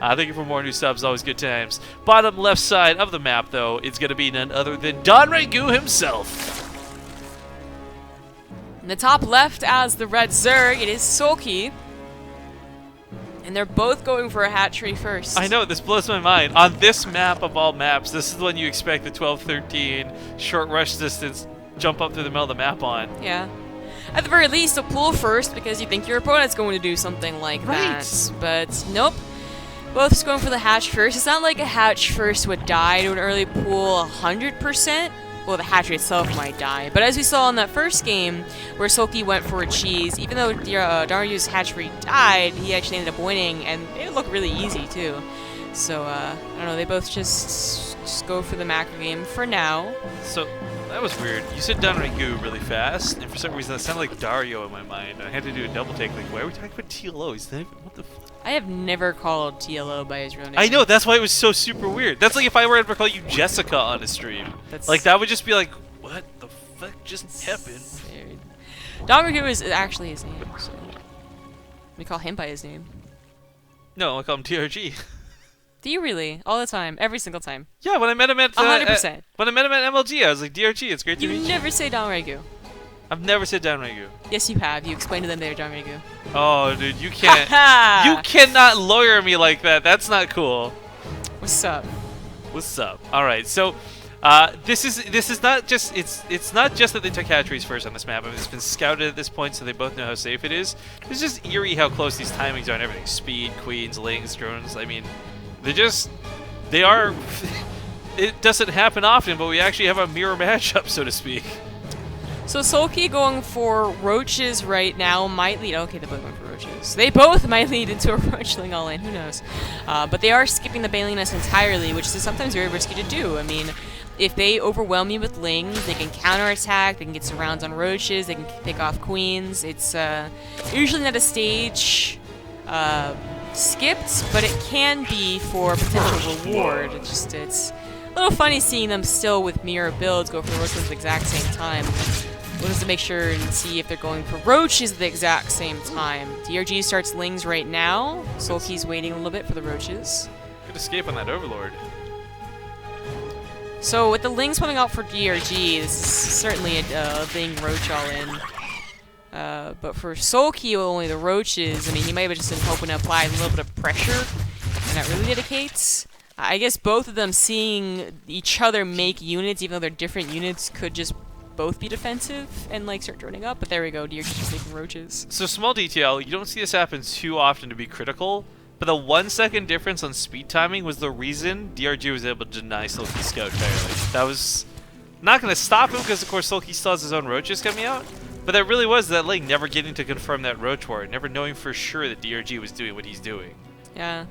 Thank you for more new subs. Always good times. Bottom left side of the map, though, it's going to be none other than DRG himself. In the top left as the red Zerg, it is Soulkey. And they're both going for a hatchery first. I know, this blows my mind. On this map of all maps, this is the one you expect the 12-13 short rush distance jump up through the middle of the map on. Yeah. At the very least, a pull first because you think your opponent's going to do something like that. But nope. Both just going for the hatch first. It's not like a hatch first would die to an early pull 100%. Well, the hatchery itself might die. But as we saw in that first game, where Soulkey went for a cheese, even though Dario's hatchery died, he actually ended up winning, and it looked really easy, too. So, I don't know, they both just go for the macro game for now. So, that was weird. You said DRG really fast, and for some reason that sounded like Dario in my mind. I had to do a double take, like, why are we talking about TLO? He's not even, what the fuck? I have never called TLO by his real name. I know, that's why it was so super weird. That's like if I were ever to call you Jessica on a stream. Like, that would just be like, what the fuck just happened? DRG is actually his name, so we call him by his name. No, I call him DRG. Do you really? All the time? Every single time? Yeah, when I met him at 100%. When I met him at MLG, I was like, DRG, it's great to meet you. You never say DRG. I've never said DRG. Yes, you have. You explained to them they're DRG. Oh, dude, you can't. You cannot lawyer me like that. That's not cool. What's up? What's up? All right, so this is not just it's not just that they took hatcheries first on this map. I mean, it's been scouted at this point, so they both know how safe it is. It's just eerie how close these timings are and everything. Speed, queens, lings, drones. I mean, they are. It doesn't happen often, but we actually have a mirror matchup, so to speak. So Soulkey going for roaches right now might lead. Okay, they're both going for roaches. They both might lead into a roachling all in. Who knows? But they are skipping the bailiness entirely, which is sometimes very risky to do. I mean, if they overwhelm you with lings, they can counterattack. They can get surrounds on roaches. They can pick off queens. It's usually not a stage skipped, but it can be for potential reward. It's a little funny seeing them still with mirror builds go for roaches at the exact same time. We'll just make sure and see if they're going for roaches at the exact same time. DRG starts lings right now. Soulkey's waiting a little bit for the roaches. Good escape on that Overlord. So with the lings coming out for DRG, this is certainly a thing roach all in. But for Soulkey with only the roaches, I mean, he might have just been hoping to apply a little bit of pressure, and that really dedicates. I guess both of them seeing each other make units, even though they're different units, could just both be defensive and like start droning up. But there we go, DRG just making roaches. So small detail, you don't see this happen too often to be critical, but the 1 second difference on speed timing was the reason DRG was able to deny Soulkey's scout entirely. That was not going to stop him because of course Soulkey still has his own roaches coming out, but that really was that link never getting to confirm that roach ward, never knowing for sure that DRG was doing what he's doing. Yeah.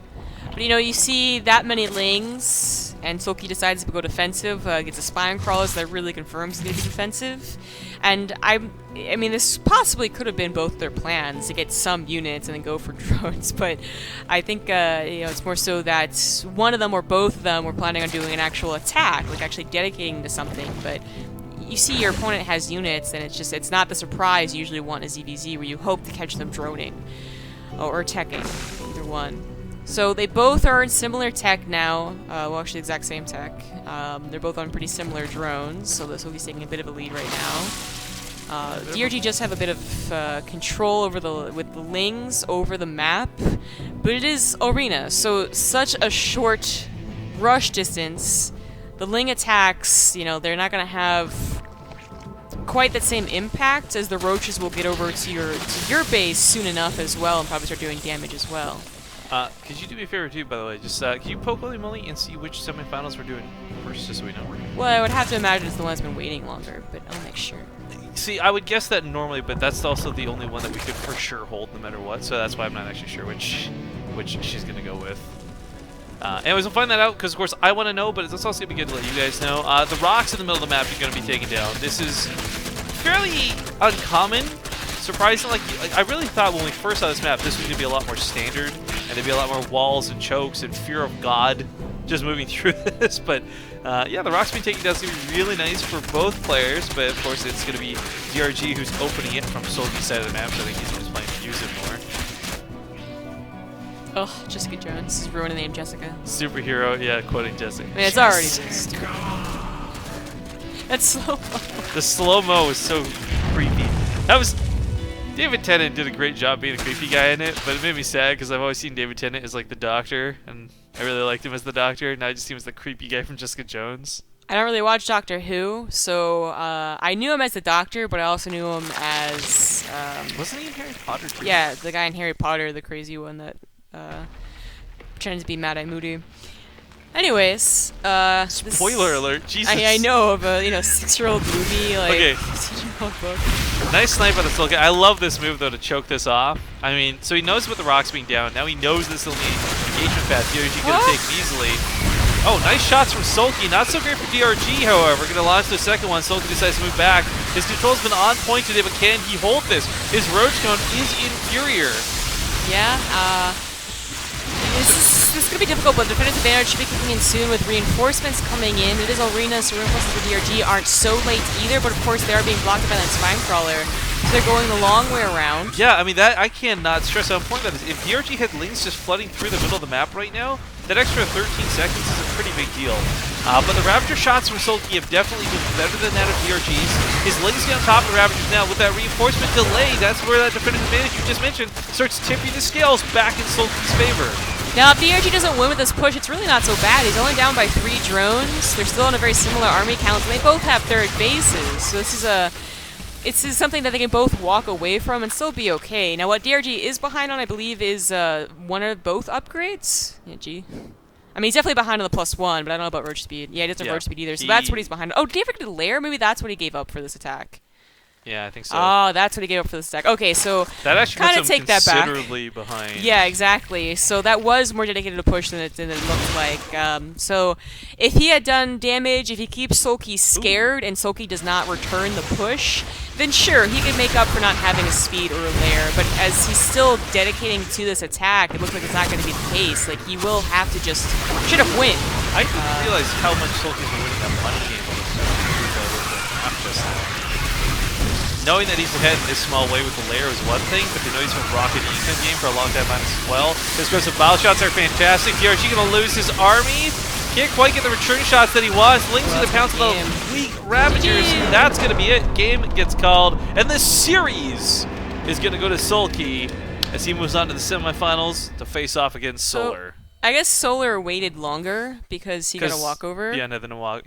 But you know, you see that many lings, and Soulkey decides to go defensive, gets a spine crawler, so that really confirms he's going to be defensive. And I mean, this possibly could have been both their plans, to get some units and then go for drones, but I think, you know, it's more so that one of them or both of them were planning on doing an actual attack, like actually dedicating to something, but you see your opponent has units, and it's not the surprise you usually want in ZvZ, where you hope to catch them droning, or teching, either one. So they both are in similar tech now, well actually the exact same tech. They're both on pretty similar drones, so Soulkey's taking a bit of a lead right now. DRG just have a bit of control over with the lings over the map, but it is arena, so such a short rush distance. The ling attacks, you know, they're not going to have quite that same impact as the roaches will get over to your base soon enough as well and probably start doing damage as well. Could you do me a favor too, by the way? Just can you poke Olimoleague and see which semifinals we're doing first, just so we know? Well, I would have to imagine it's the one that's been waiting longer, but I'll make sure. See, I would guess that normally, but that's also the only one that we could for sure hold no matter what, so that's why I'm not actually sure which she's going to go with. Anyways, we'll find that out, because of course I want to know, but it's also going to be good to let you guys know. The rocks in the middle of the map are going to be taken down. This is fairly uncommon. Surprisingly, like I really thought when we first saw this map, this was going to be a lot more standard, and there'd be a lot more walls and chokes and fear of God just moving through this. But yeah, the rocks being taken down is going to be really nice for both players, but of course it's going to be DRG who's opening it from Soulkey's side of the map, so I think he's just playing to use it more. Ugh, Jessica Jones is ruining the name Jessica. Superhero, yeah, quoting Jessica. I mean, it's already stupid. That's slow-mo. The slow-mo was so creepy. That was... David Tennant did a great job being a creepy guy in it, but it made me sad because I've always seen David Tennant as like the Doctor, and I really liked him as the Doctor. Now I just see him as the creepy guy from Jessica Jones. I don't really watch Doctor Who, so I knew him as the Doctor, but I also knew him as... Wasn't he in Harry Potter too? Yeah, the guy in Harry Potter, the crazy one that pretended to be Mad-Eye Moody. Anyways, Spoiler alert, Jesus. I know of a 6-year-old movie, like Okay. 6-year-old book. Nice snipe on the Soulkey. I love this move though to choke this off. I mean, so he knows about the rocks being down. Now he knows this will need engagement path. DRG gonna take easily. Oh, nice shots from Soulkey. Not so great for DRG, however. Gonna launch the second one. Soulkey decides to move back. His control's been on point today, but can he hold this? His roach cone is inferior. Yeah, this is going to be difficult, but the defender's advantage should be kicking in soon with reinforcements coming in. It is Arena, so reinforcements for DRG aren't so late either, but of course they are being blocked by that Spine Crawler. So they're going the long way around. Yeah, I mean, that I cannot stress how important that is. If DRG had Lings just flooding through the middle of the map right now, that extra 13 seconds is a pretty big deal. But the Ravager shots from Soulkey have definitely been better than that of DRG's. His Lings get on top of the Ravagers now with that reinforcement delay. That's where that defensive advantage you just mentioned starts tipping the scales back in Soulkey's favor. Now, if DRG doesn't win with this push, it's really not so bad. He's only down by 3 drones. They're still on a very similar army count, and they both have third bases. So this is something that they can both walk away from and still be okay. Now, what DRG is behind on, I believe, is one or both upgrades. Yeah, G. I mean, he's definitely behind on the +1, but I don't know about roach speed. Yeah, he doesn't have roach speed either, so that's what he's behind. Oh, did he ever get a lair? Maybe that's what he gave up for this attack. Yeah, I think so. Oh, that's what he gave up for this attack. Okay, so that actually kind of take that back. Considerably behind. Yeah, exactly. So that was more dedicated to push than it looked like. So if he had done damage, if he keeps Soulkey scared and Soulkey does not return the push, then sure, he could make up for not having a speed or a lair. But as he's still dedicating to this attack, it looks like it's not going to be the case. Like, he will have to just should have win. I didn't realize how much Soulkey's been winning that money game. Not just knowing that he's ahead in this small way with the lair is one thing, but to know he's been rocking the Ethan game for a long time as well. His aggressive bile shots are fantastic. DRG gonna lose his army. Can't quite get the return shots that he wants. Lings gonna pounce on the weak Ravagers. That's gonna be it. Game gets called, and this series is gonna go to Soulkey as he moves on to the semifinals to face off against Solar. I guess Solar waited longer because he got a walkover. Yeah, no, then a walk.